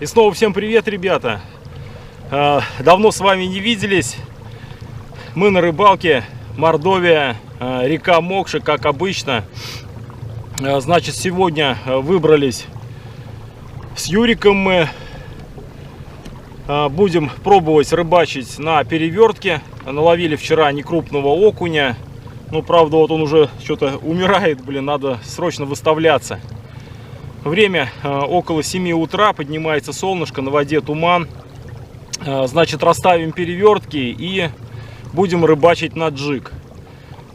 И снова всем привет, ребята. Давно с вами не виделись. Мы на рыбалке, Мордовия, река Мокша, как обычно. Значит, сегодня выбрались с Юриком мы. Будем пробовать рыбачить на перевертке. Наловили вчера некрупного окуня. Ну, правда, вот он уже что-то умирает, блин, надо срочно выставляться. Время около 7 утра, поднимается солнышко, на воде туман. Значит, расставим перевертки и будем рыбачить на джиг.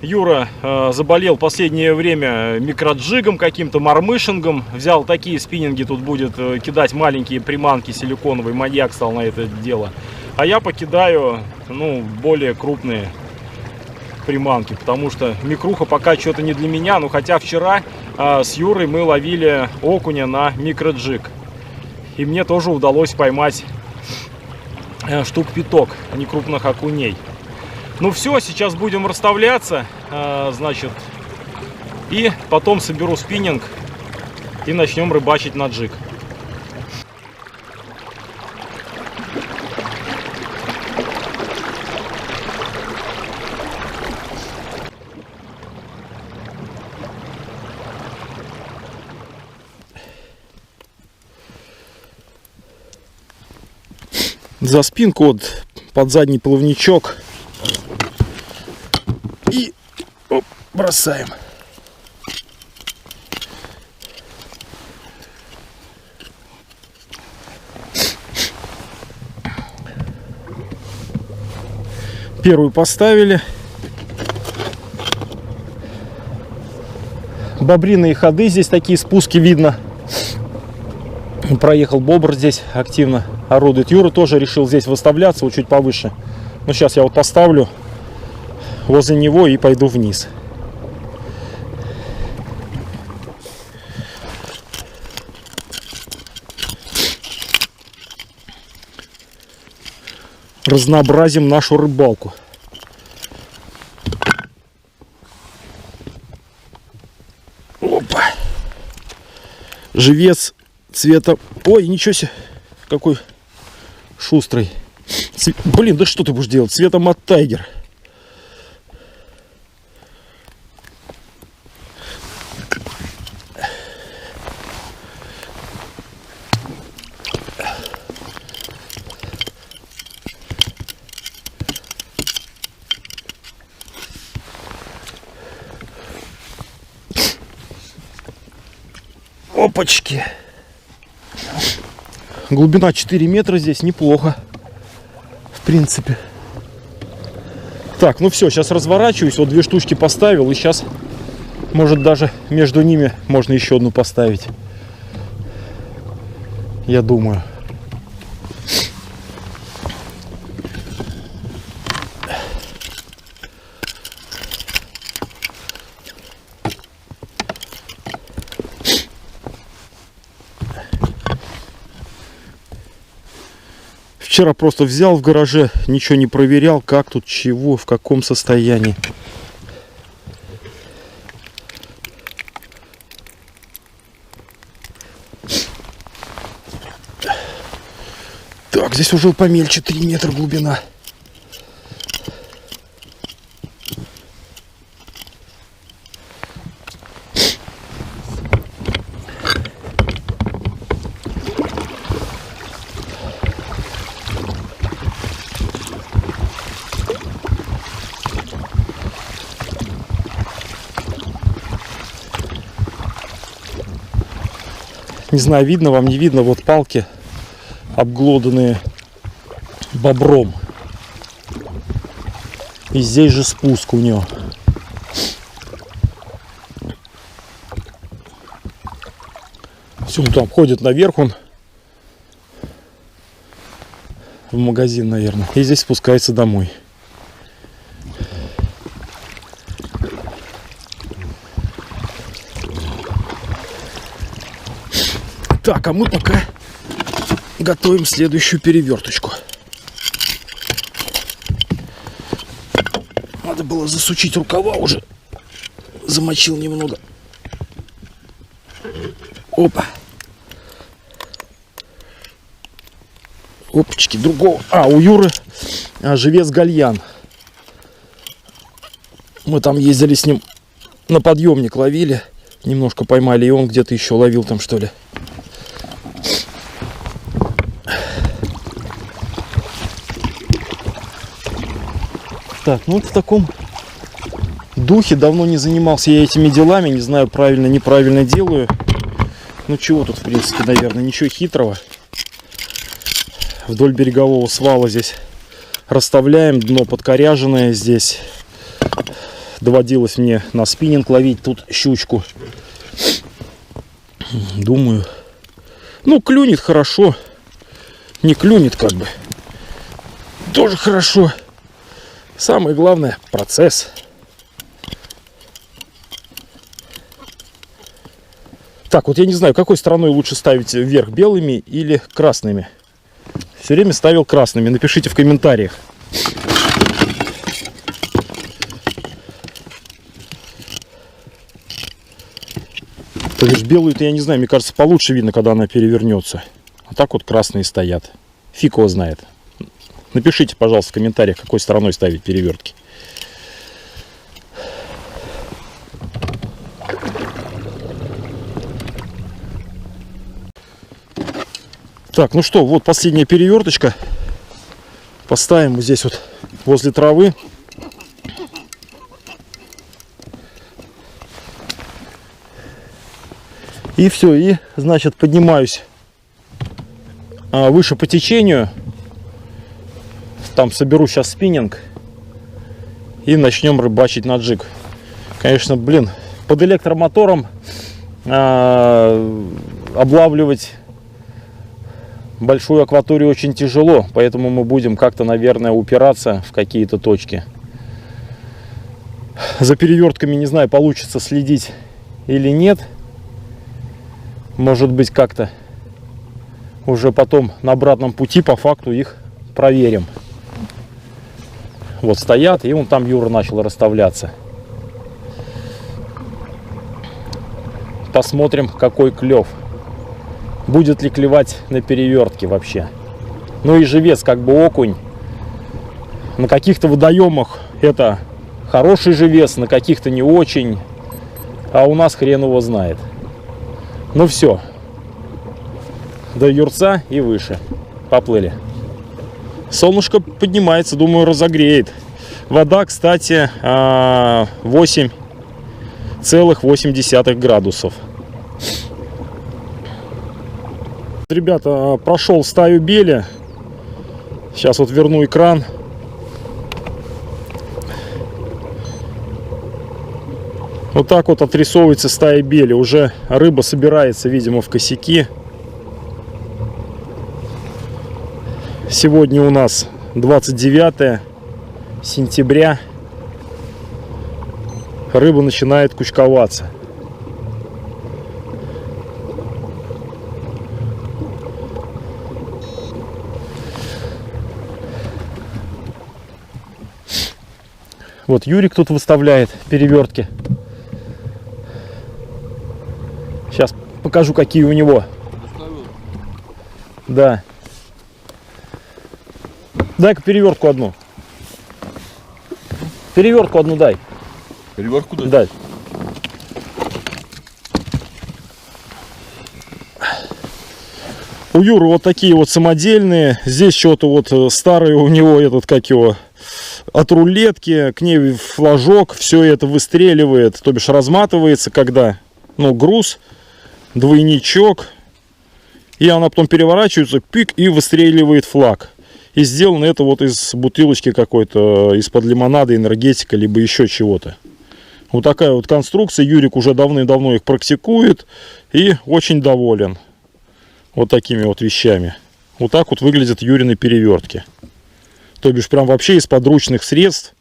Юра заболел в последнее время микроджигом, каким-то мормышингом. Взял такие спиннинги, тут будет кидать маленькие приманки силиконовые. Маньяк стал на это дело. А я покидаю, ну, более крупные приманки, потому что микруха пока что-то не для меня. Ну, хотя вчера с Юрой мы ловили окуня на микроджиг. И мне тоже удалось поймать штук 5 некрупных окуней. Ну все, сейчас будем расставляться, значит, и потом соберу спиннинг и начнем рыбачить на джиг. За спинку вот под задний плавничок и оп, бросаем. Первую поставили. Бобриные ходы, здесь такие спуски видно. Проехал бобр, здесь активно орудует. Юра тоже решил здесь выставляться, вот чуть повыше. Но сейчас я вот поставлю возле него и пойду вниз. Разнообразим нашу рыбалку. Опа. Живец цвета... Ой, ничего себе, какой шустрый. Блин, да что ты будешь делать? Цвета Мат Тайгер. Опачки. Глубина 4 метра здесь, неплохо. В принципе. Так, ну все, сейчас разворачиваюсь. Вот 2 штучки поставил. И сейчас, может, даже между ними можно еще одну поставить. Я думаю. Вчера просто взял в гараже, ничего не проверял, как тут, чего, в каком состоянии. Так, здесь уже помельче, 3 метра глубина. Не знаю, видно вам, не видно, вот палки обглоданные бобром. И здесь же спуск у него. Все, он там ходит наверх, он в магазин, наверное. И здесь спускается домой. Так, а мы пока готовим следующую переверточку. Надо было засучить рукава уже. Замочил немного. Опа. Опачки, другого. У Юры живец гальян. Мы там ездили с ним на подъемник, ловили. Немножко поймали, и он где-то еще ловил там, что ли. Так, ну вот в таком духе давно не занимался я этими делами. Не знаю, правильно, неправильно делаю. Ну чего тут, в принципе, наверное, ничего хитрого. Вдоль берегового свала здесь расставляем. Дно подкоряженное здесь. Доводилось мне на спиннинг ловить тут щучку. Думаю, ну клюнет хорошо. Не клюнет как бы. Тоже хорошо. Самое главное — процесс. Так, вот я не знаю, какой стороной лучше ставить вверх, белыми или красными. Все время ставил красными. Напишите в комментариях. То есть белую-то я не знаю, мне кажется, получше видно, когда она перевернется. А так вот красные стоят. Фиг его знает. Напишите, пожалуйста, в комментариях, какой стороной ставить перевертки. Так, ну что, вот последняя переверточка. Поставим вот здесь вот возле травы. И все, и, значит, поднимаюсь выше по течению. Там соберу сейчас спиннинг. И начнем рыбачить на джиг. Конечно, блин, под электромотором облавливать большую акваторию очень тяжело. Поэтому мы будем как-то, наверное, упираться в какие-то точки. За перевертками, не знаю, получится следить или нет. Может быть, как-то уже потом на обратном пути по факту их проверим. Вот стоят, и вон там Юра начал расставляться. Посмотрим, какой клев. Будет ли клевать на перевертке вообще. Ну и живец, как бы окунь. На каких-то водоемах это хороший живец, на каких-то не очень. А у нас хрен его знает. Ну все. До юрца и выше. Поплыли. Солнышко поднимается, думаю, разогреет. Вода, кстати, 8,8 градусов. Ребята, прошел стаю бели. Сейчас вот верну экран. Вот так вот отрисовывается стая бели. Уже рыба собирается, видимо, в косяки. Сегодня у нас 29 сентября. Рыба начинает кучковаться. Вот Юрик тут выставляет перевертки. Сейчас покажу, какие у него. Да. Дай-ка перевертку одну. Перевертку одну дай. Перевертку дай? Дай. У Юры вот такие вот самодельные. Здесь что-то вот старый у него этот, как его, от рулетки, к ней флажок. Все это выстреливает, то бишь разматывается, когда, ну, груз, двойничок. И она потом переворачивается, пик, и выстреливает флаг. И сделано это вот из бутылочки какой-то, из-под лимонада, энергетика, либо еще чего-то. Вот такая вот конструкция. Юрик уже давным-давно их практикует и очень доволен вот такими вот вещами. Вот так вот выглядят Юрины перевертки. То бишь прям вообще из подручных средств.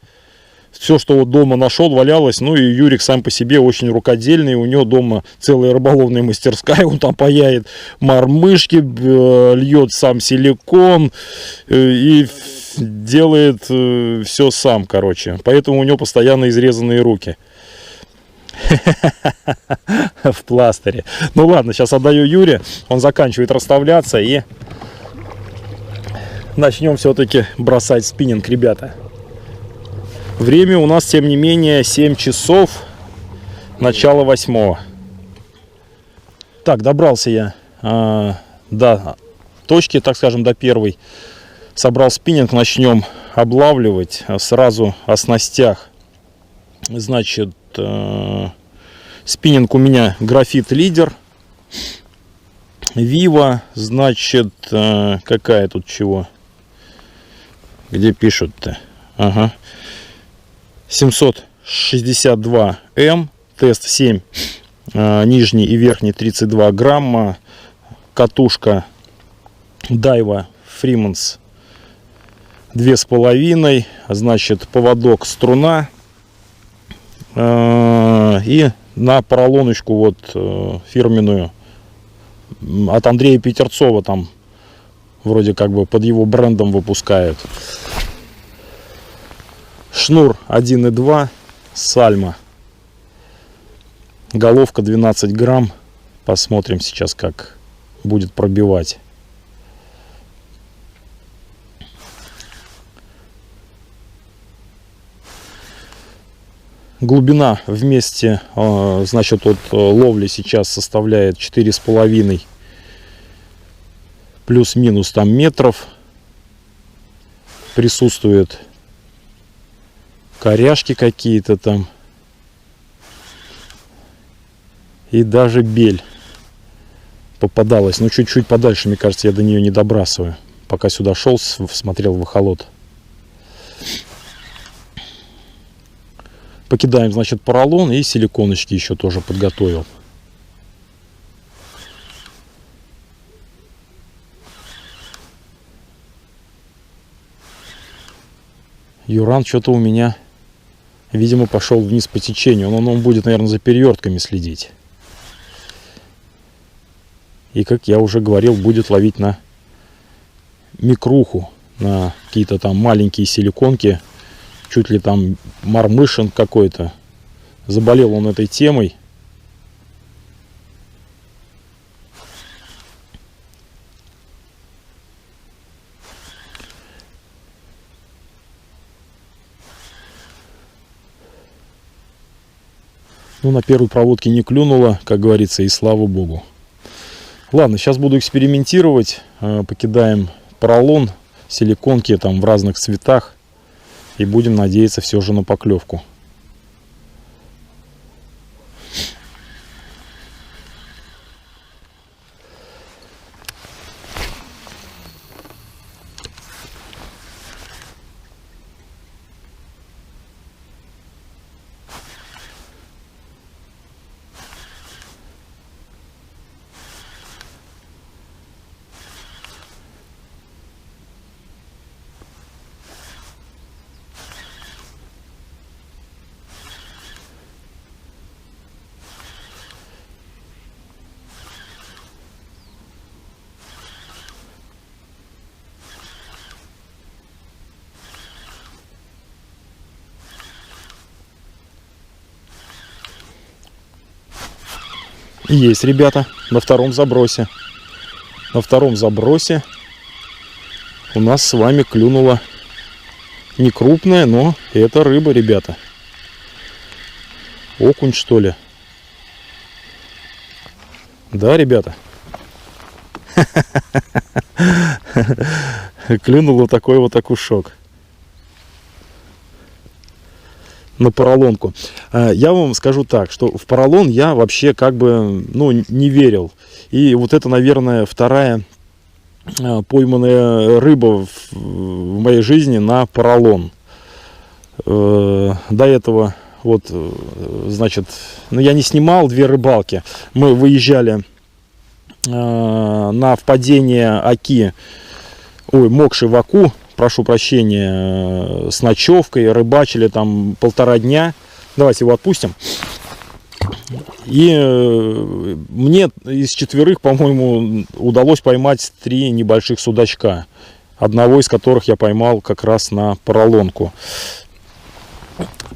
Все, что вот дома нашел, валялось. Ну и Юрик сам по себе очень рукодельный. У него дома целая рыболовная мастерская. Он там паяет мормышки, льет сам силикон и делает все сам, короче. Поэтому у него постоянно изрезанные руки. В пластыре. Ну ладно, сейчас отдаю Юре. Он заканчивает расставляться, и начнем все-таки бросать спиннинг, ребята. Время у нас, тем не менее, 7 часов, начало 8. Так, добрался я до точки, так скажем, до первой. Собрал спиннинг, начнем облавливать сразу о снастях. Значит, спиннинг у меня графит лидер. Вива, значит, какая тут чего? Где пишут-то? Ага. 762М, тест 7, нижний и верхний 32 грамма, катушка Daiwa Freemans 2,5, значит, поводок струна, и на поролоночку вот фирменную от Андрея Петерцова, там вроде как бы под его брендом выпускают. Шнур 1,2 Сальма. Головка 12 грамм. Посмотрим сейчас, как будет пробивать. Глубина вместе, значит, от ловли сейчас составляет 4,5 плюс-минус там метров. Присутствуют коряшки какие-то там. И даже бель попадалась. Но чуть-чуть подальше, мне кажется, я до нее не добрасываю. Пока сюда шел, смотрел в эхолот. Покидаем, значит, поролон, и силиконочки еще тоже подготовил. Юран что-то у меня, видимо, пошел вниз по течению. Он будет, наверное, за перевертками следить. И, как я уже говорил, будет ловить на микруху, на какие-то там маленькие силиконки. Чуть ли там мормышин какой-то. Заболел он этой темой. Ну, на первой проводке не клюнуло, как говорится, и слава богу. Ладно, сейчас буду экспериментировать. Покидаем поролон, силиконки там в разных цветах. И будем надеяться все же на поклевку. Есть, ребята, на втором забросе. На втором забросе у нас с вами клюнула не крупная, но это рыба, ребята. Окунь, что ли? Да, ребята? Клюнул вот такой вот окушок. На поролонку. Я вам скажу так, что в поролон я вообще как бы, ну, не верил. И вот это, наверное, вторая пойманная рыба в моей жизни на поролон. До этого вот, значит, ну, я не снимал две рыбалки. Мы выезжали на впадение Оки, Мокши в Оку, прошу прощения, с ночевкой, рыбачили там 1,5 дня. Давайте его отпустим. И мне из 4, по-моему, удалось поймать 3 небольших судачка. Одного из которых я поймал как раз на поролонку.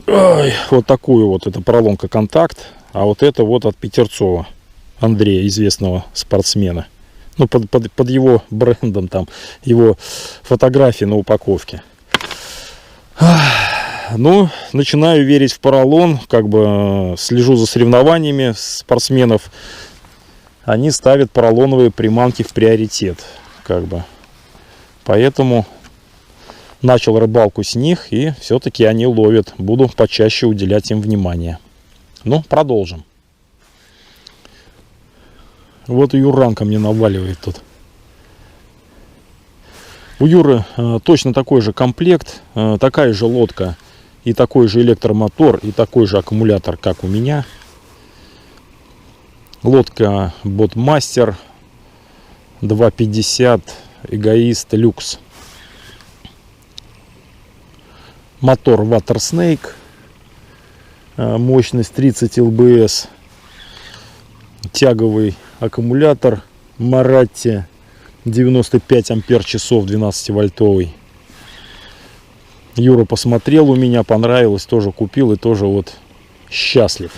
Ой, вот такую вот, это поролонка «Контакт». А вот это вот от Петерцова, Андрея, известного спортсмена. Ну, под его брендом, там, его фотографии на упаковке. Ну, начинаю верить в поролон, как бы слежу за соревнованиями спортсменов. Они ставят поролоновые приманки в приоритет, как бы. Поэтому начал рыбалку с них, и все-таки они ловят. Буду почаще уделять им внимание. Ну, продолжим. Вот и Юранка мне наваливает тут. У Юры точно такой же комплект, такая же лодка и такой же электромотор и такой же аккумулятор, как у меня. Лодка Ботмастер 250 Эгоист Люкс. Мотор Water Snake, мощность 30 ЛБС. Тяговый аккумулятор Маратти 95 ампер-часов 12-вольтовый. Юра посмотрел у меня, понравилось, тоже купил и тоже вот счастлив.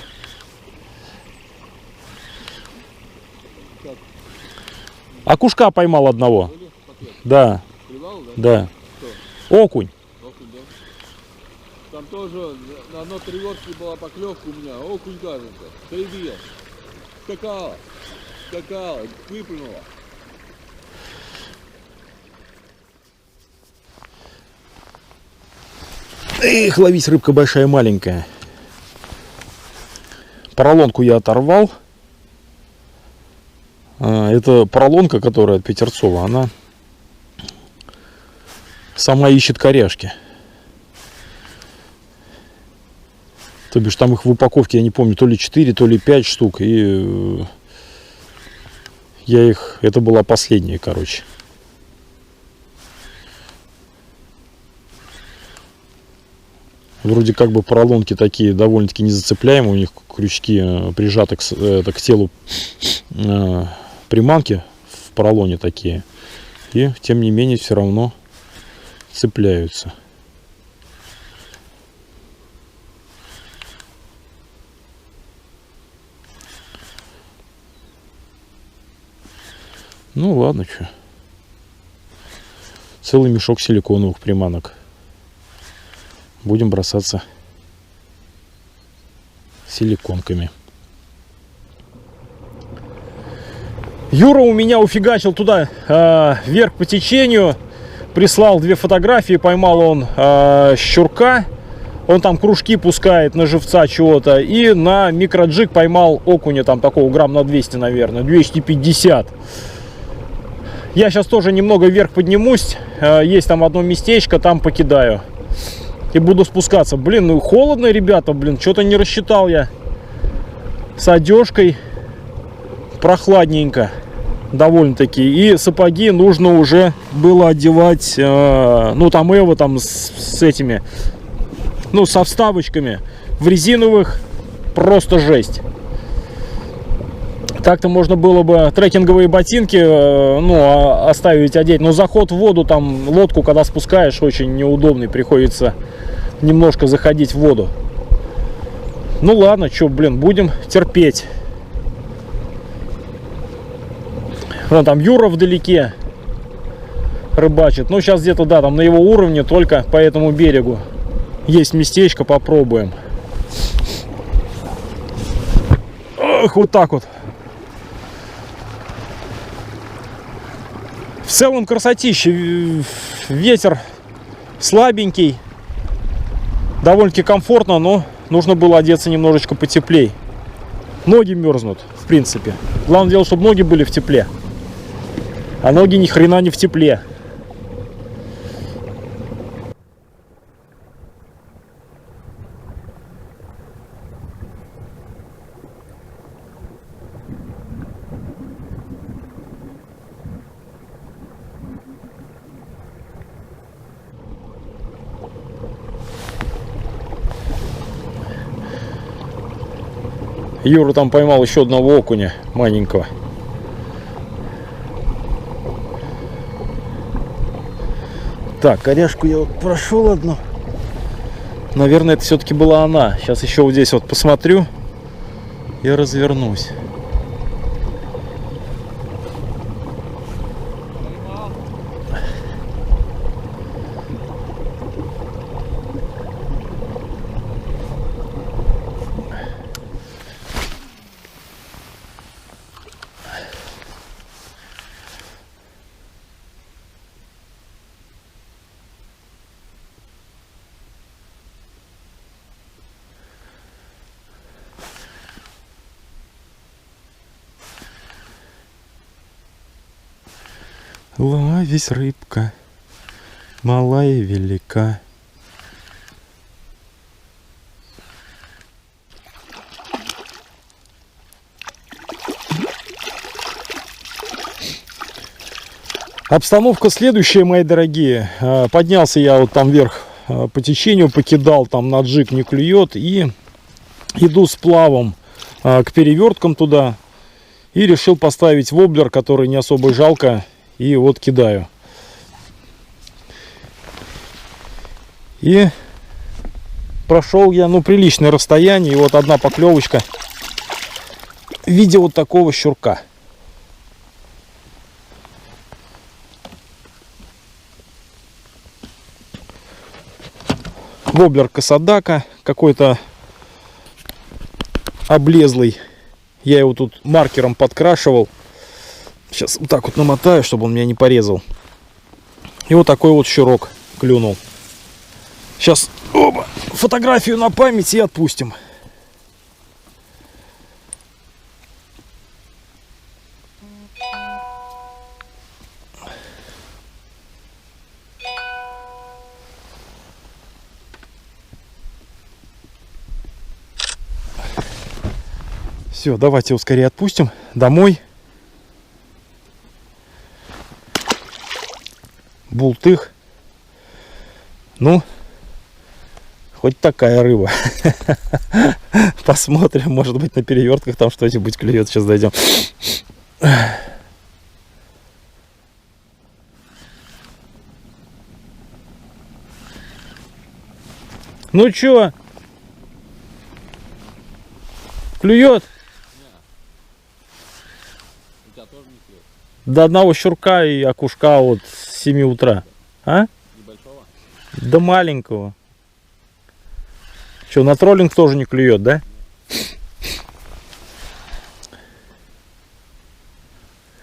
Окушка поймал одного. Да. Да. Окунь. Там тоже на одной тревожке была поклевка у меня. Окунь, кажется. Прибил. Скакала. Скакала. Выплюнула. Эх, ловить рыбка большая, маленькая. Поролонку я оторвал. Это поролонка, которая от Петерцова, она сама ищет коряшки. То бишь там их в упаковке, я не помню, то ли 4, то ли 5 штук. И я их, это была последняя, короче. Вроде как бы поролонки такие довольно-таки незацепляемые, у них крючки прижаты к телу приманки в поролоне такие. И тем не менее все равно цепляются. Ну ладно, что. Целый мешок силиконовых приманок. Будем бросаться силиконками. Юра у меня уфигачил туда вверх по течению. Прислал 2 фотографии. Поймал он щурка. Он там кружки пускает на живца чего-то. И на микроджиг поймал окуня там такого грамм на 200, наверное. 250. Я сейчас тоже немного вверх поднимусь. Есть там одно местечко, там покидаю. И буду спускаться. Блин, ну холодно, ребята, блин. Что-то не рассчитал я. С одежкой прохладненько. Довольно-таки. И сапоги нужно уже было одевать. Ну, там Эво там с этими. Ну, со вставочками. В резиновых просто жесть. Так-то можно было бы трекинговые ботинки, ну, оставить, одеть. Но заход в воду, там, лодку, когда спускаешь, очень неудобный. Приходится немножко заходить в воду. Ну, ладно, что, блин, будем терпеть. Вон там Юра вдалеке рыбачит. Ну, сейчас где-то, да, там на его уровне, только по этому берегу. Есть местечко, попробуем. Ох, вот так вот. В целом красотища. Ветер слабенький. Довольно-таки комфортно, но нужно было одеться немножечко потеплей. Ноги мерзнут, в принципе. Главное дело, чтобы ноги были в тепле. А ноги ни хрена не в тепле. Юра там поймал еще одного окуня маленького. Так, коряшку я вот прошел одну. Наверное, это все-таки была она. Сейчас еще вот здесь вот посмотрю и развернусь. Ловись, рыбка, малая велика. Обстановка следующая, мои дорогие. Поднялся я вот там вверх по течению, покидал, там на джиг не клюет. И иду с плавом к переверткам туда. И решил поставить воблер, который не особо жалко. И вот кидаю. И прошел я, ну, приличное расстояние. И вот одна поклевочка в виде вот такого щурка. Воблер Касадака, какой-то облезлый. Я его тут маркером подкрашивал. Сейчас вот так вот намотаю, чтобы он меня не порезал. И вот такой вот щурок клюнул. Сейчас оба, фотографию на память и отпустим. Все, давайте его скорее отпустим домой. Бултых. Ну, хоть такая рыба. Посмотрим, может быть, на перевертках там что-нибудь клюет. Сейчас дойдем. Ну чё? Клюет? У тебя тоже не клюет? До одного щурка и окушка вот с 7 утра. А? Небольшого? До маленького. Что, на троллинг тоже не клюет, да?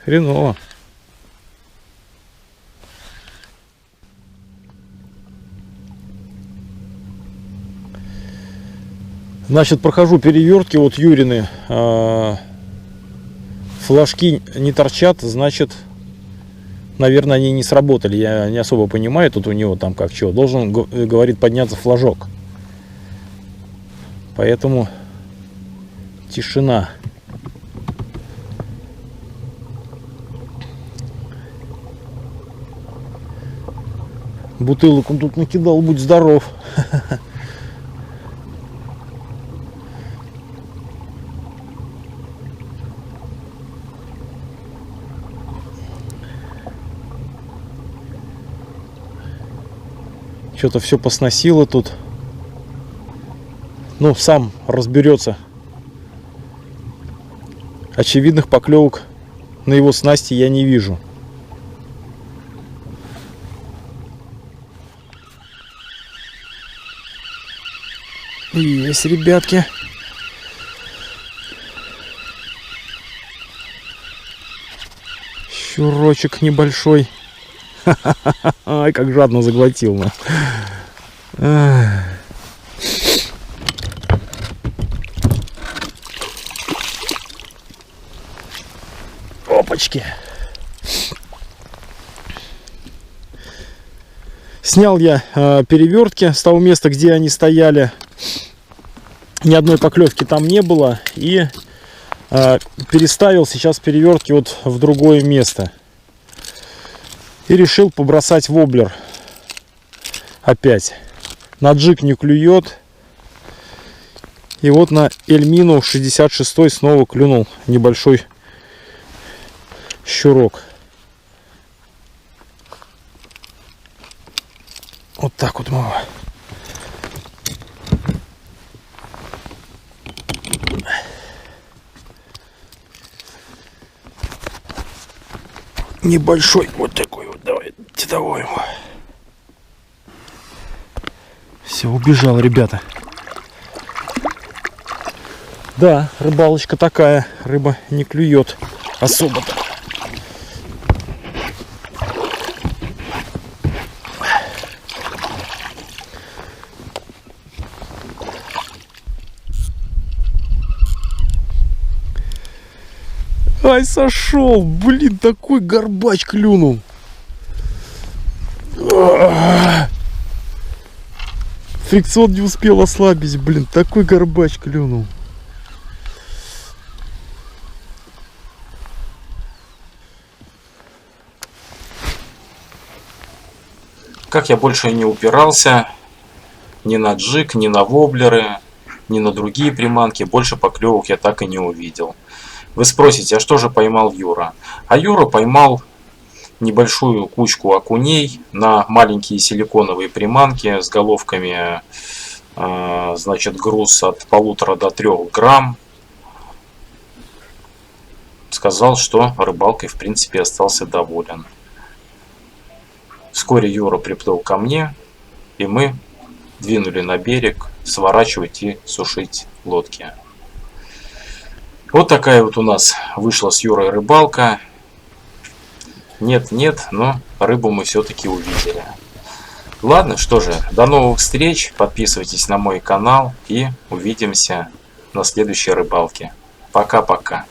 Хреново. Значит, прохожу перевертки, вот Юрины. Флажки не торчат, значит, наверное, они не сработали. Я не особо понимаю, тут у него там как чего. Должен, говорит, подняться флажок. Поэтому тишина. Бутылок он тут накидал, будь здоров. Что-то все посносило тут. Ну, сам разберется. Очевидных поклевок на его снасти я не вижу. Есть, ребятки. Щурочек небольшой. Ай, как жадно заглотил. Опачки. Снял я перевертки с того места, где они стояли. Ни одной поклевки там не было. И переставил сейчас перевертки вот в другое место. И решил побросать воблер. Опять. На джиг не клюет. И вот на Эльмину 66 снова клюнул небольшой щурок. Вот так вот, мама. Небольшой вот такой вот. Давай, тетовой его. Все, убежал, ребята. Да, рыбалочка такая. Рыба не клюет особо-то. Ай, сошел, блин, такой горбач клюнул. Фрикцион не успел ослабить, блин, такой горбач клюнул. Как я больше и не упирался ни на джиг, ни на воблеры, ни на другие приманки, больше поклевок я так и не увидел. Вы спросите, а что же поймал Юра? А Юра поймал небольшую кучку окуней на маленькие силиконовые приманки с головками, значит, груз от 1,5 до 3 грамм. Сказал, что рыбалкой в принципе остался доволен. Вскоре Юра приплыл ко мне, и мы двинули на берег сворачивать и сушить лодки. Вот такая вот у нас вышла с Юрой рыбалка. Нет-нет, но рыбу мы все-таки увидели. Ладно, что же, до новых встреч. Подписывайтесь на мой канал и увидимся на следующей рыбалке. Пока-пока.